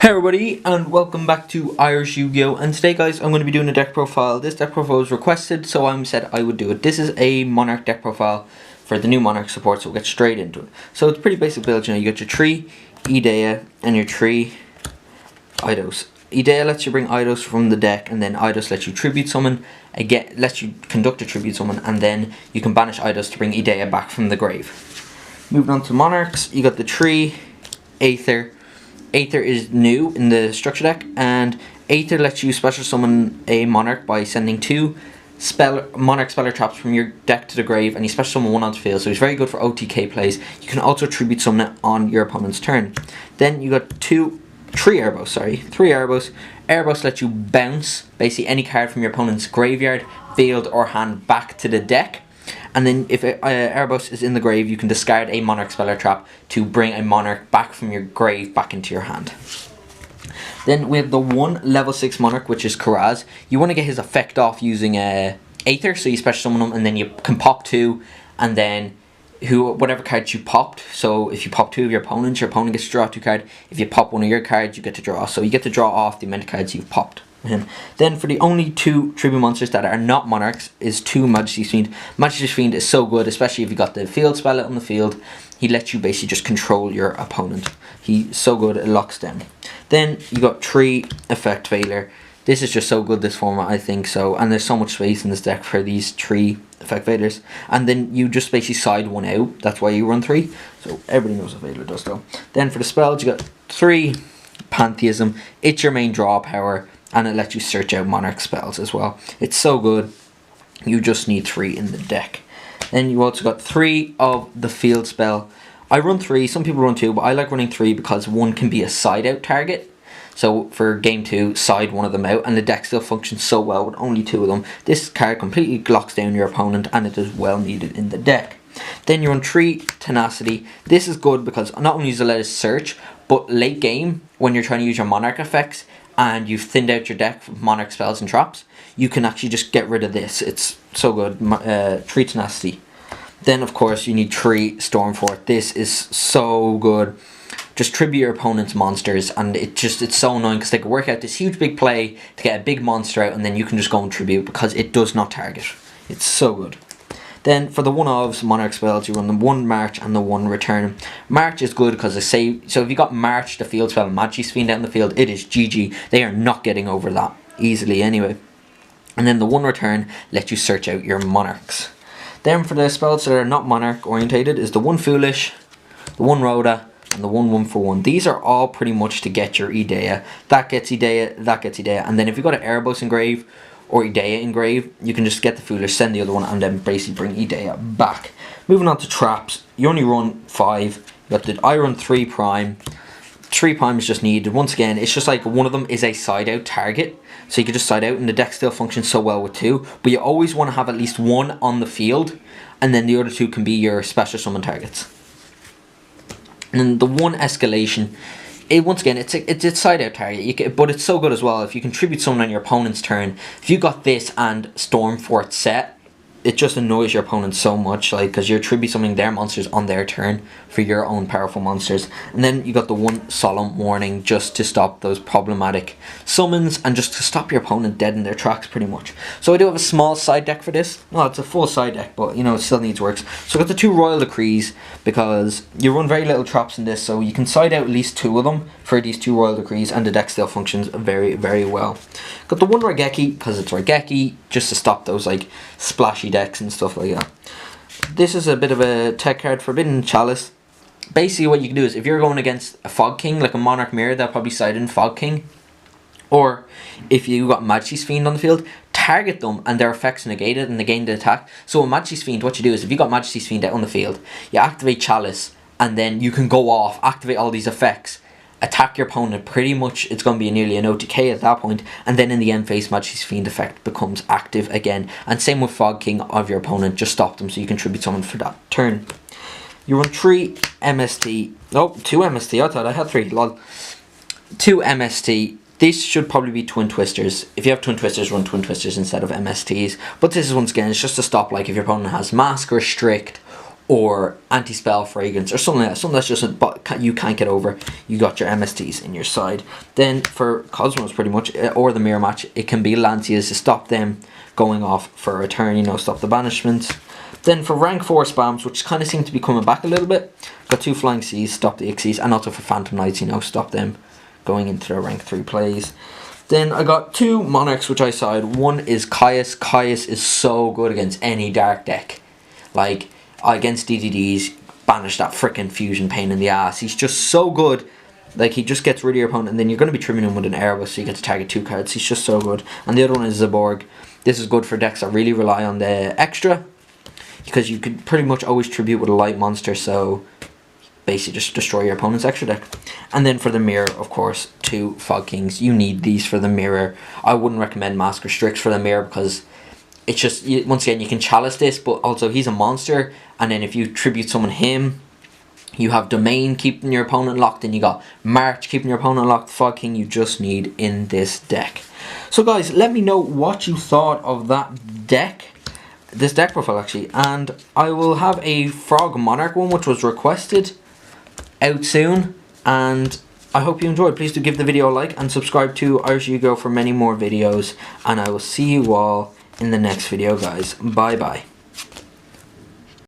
Hey everybody, and welcome back to Irish Yu-Gi-Oh! And today guys, I'm going to be doing a deck profile. This deck profile was requested, so I said I would do it. This is a Monarch deck profile for the new Monarch support, so we'll get straight into it. So it's a pretty basic build, you know, you got your 3 Idea and your 3 Eidos. Idea lets you bring Eidos from the deck, and then Eidos lets you tribute summon, again lets you conduct a tribute summon, and then you can banish Eidos to bring Idea back from the grave. Moving on to Monarchs, you got the 3 Aether. Aether is new in the structure deck, and Aether lets you special summon a Monarch by sending 2 Monarch Speller Traps from your deck to the grave, and you special summon 1 onto field, so he's very good for OTK plays. You can also tribute summon it on your opponent's turn. Then you got 3 Erebos. Erebos lets you bounce basically any card from your opponent's graveyard, field, or hand back to the deck. And then if Erebos is in the grave, you can discard a Monarch Speller Trap to bring a Monarch back from your grave back into your hand. Then we have the 1 level 6 Monarch, which is Karaz. You want to get his effect off using Aether, so you special summon him, and then you can pop 2, and then whatever cards you popped. So if you pop 2 of your opponent gets to draw 2 cards. If you pop 1 of your cards, you get to draw. So you get to draw off the amount of cards you've popped. Then for the only 2 tribute monsters that are not Monarchs is 2 Majesty's Fiend. Majesty's Fiend is so good, especially if you got the field spell out on the field. He lets you basically just control your opponent. He's so good, it locks down. Then you got 3 Effect Veiler. This is just so good, this format, I think so. And there's so much space in this deck for these 3 Effect Veilers. And then you just basically side 1 out. That's why you run 3. So everybody knows what Veiler does though. Then for the spells, you got 3 Pantheism. It's your main draw power, and it lets you search out Monarch spells as well. It's so good. You just need 3 in the deck. Then you also got 3 of the field spell. I run 3, some people run 2, but I like running 3 because 1 can be a side out target. So for game 2, side 1 of them out, and the deck still functions so well with only 2 of them. This card completely locks down your opponent, and it is well needed in the deck. Then you run 3 Tenacity. This is good because not only does it let us search, but late game, when you're trying to use your Monarch effects, and you've thinned out your deck of Monarch spells and traps, you can actually just get rid of this. It's so good. 3 Tenacity. Then of course you need 3 Stormfort. This is so good. Just tribute your opponent's monsters, and it's so annoying because they can work out this huge big play to get a big monster out, and then you can just go and tribute because it does not target. It's so good. Then for the 1-ofs Monarch spells, you run the 1 March and the 1 Return. March is good because so if you got March, the field spell, and Majesty's Fiend out in the field, it is GG. They are not getting over that easily anyway. And then the 1 Return lets you search out your Monarchs. Then for the spells that are not Monarch orientated is the 1 Foolish, the 1 Rhoda, and the 1/1 for 1. These are all pretty much to get your Idea. That gets Idea, that gets Idea. And then if you got an Erebos engrave or Idea engrave, you can just get the Foolish, send the other one, and then basically bring Idea back. Moving on to traps, you only run 5. You got I run 3 Prime. 3 Prime is just needed. Once again, it's just like one of them is a side out target, so you can just side out, and the deck still functions so well with 2. But you always want to have at least 1 on the field, and then the other 2 can be your special summon targets. And then the 1 Escalation, once again, it's a side out target, but it's so good as well if you contribute someone on your opponent's turn. If you got this and Stormfort set, it just annoys your opponent so much, like, because you're tribute summoning their monsters on their turn for your own powerful monsters. And then you got the 1 Solemn Warning, just to stop those problematic summons and just to stop your opponent dead in their tracks pretty much. So I do have a small side deck for this. Well, it's a full side deck, but you know, it still needs works. So I got the 2 Royal Decrees because you run very little traps in this, so you can side out at least 2 of them for these 2 Royal Decrees, and the deck still functions very, very well. Got the 1 Raigeki because it's Raigeki, just to stop those like splashy decks and stuff like that. This is a bit of a tech card, Forbidden Chalice. Basically what you can do is, if you're going against a Fog King, like a Monarch Mirror, they'll probably side in Fog King. Or if you got Majesty's Fiend on the field, target them and their effects negated and negating the attack. So a Majesty's Fiend, what you do is, if you got Majesty's Fiend out on the field, you activate Chalice, and then you can go off, activate all these effects, attack your opponent. Pretty much it's going to be nearly an OTK at that point, and then in the end phase Majesty's Fiend effect becomes active again. And same with Fog King of your opponent, just stop them so you can tribute someone for that turn. You run 3 MST. Oh, 2 MST. I thought I had 3. Lol. 2 MST. This should probably be Twin Twisters. If you have Twin Twisters, run Twin Twisters instead of MSTs. But this is, once again, it's just to stop, like, if your opponent has Mask, Restrict, or anti-spell fragrance or something like that, something that's just you can't get over. You got your MSTs in your side. Then for Cosmos, pretty much, or the mirror match, it can be Lancias to stop them going off for a return, you know, stop the banishments. Then for rank 4 spams, which kind of seem to be coming back a little bit, got 2 Flying Seas, stop the Ixies, and also for Phantom Knights, you know, stop them going into their rank 3 plays. Then I got 2 Monarchs which I side. One is Caius. Caius is so good against any dark deck. Like, against DDDs, banish that freaking fusion pain in the ass. He's just so good. Like, he just gets rid of your opponent, and then you're going to be trimming him with an Erebus, so you get to target 2 cards. He's just so good. And the other one is Zaborg. This is good for decks that really rely on the extra, because you can pretty much always tribute with a light monster, so basically just destroy your opponent's extra deck. And then for the mirror, of course, 2 Fog Kings. You need these for the mirror. I wouldn't recommend Mask or Strix for the mirror, because it's just, once again, you can chalice this, but also he's a monster, and then if you tribute summon him, you have Domain keeping your opponent locked, and you got March keeping your opponent locked. Fog King you just need in this deck. So guys, let me know what you thought of that deck, this deck profile actually, and I will have a Frog Monarch one which was requested out soon, and I hope you enjoyed. Please do give the video a like and subscribe to Irish Yu-Gi-Oh for many more videos, and I will see you all in the next video, guys. Bye bye.